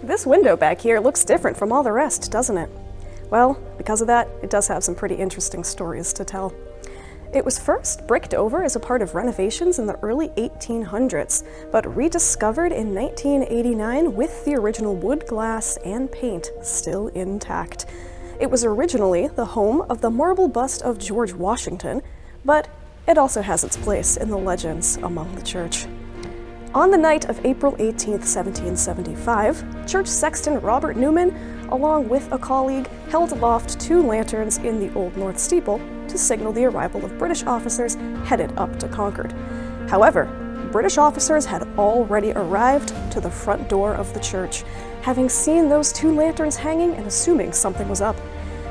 This window back here looks different from all the rest, doesn't it? Well, because of that, it does have some pretty interesting stories to tell. It was first bricked over as a part of renovations in the early 1800s, but rediscovered in 1989 with the original wood, glass, and paint still intact. It was originally the home of the marble bust of George Washington, but it also has its place in the legends among the church. On the night of April 18th, 1775, church sexton Robert Newman, along with a colleague, held aloft 2 lanterns in the Old North steeple to signal the arrival of British officers headed up to Concord. However, British officers had already arrived to the front door of the church, having seen those 2 lanterns hanging and assuming something was up.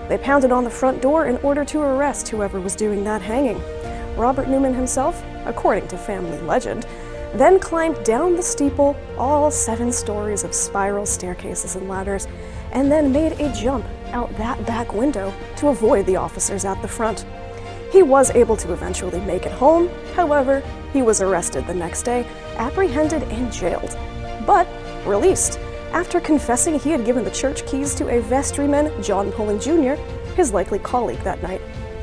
They pounded on the front door in order to arrest whoever was doing that hanging. Robert Newman himself, according to family legend, then climbed down the steeple, all 7 stories of spiral staircases and ladders, and then made a jump out that back window to avoid the officers at the front. He was able to eventually make it home. However, he was arrested the next day, apprehended and jailed, but released after confessing he had given the church keys to a vestryman, John Pulling Jr., his likely colleague that night.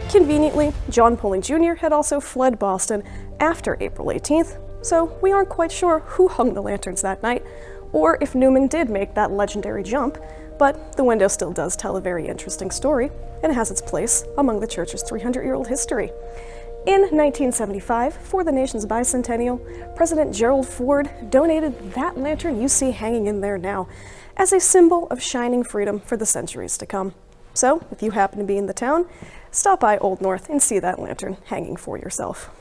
Conveniently, John Pulling Jr. had also fled Boston after April 18th, so we aren't quite sure who hung the lanterns that night, or if Newman did make that legendary jump, but the window still does tell a very interesting story and has its place among the church's 300-year-old history. In 1975, for the nation's bicentennial, President Gerald Ford donated that lantern you see hanging in there now as a symbol of shining freedom for the centuries to come. So, if you happen to be in the town, stop by Old North and see that lantern hanging for yourself.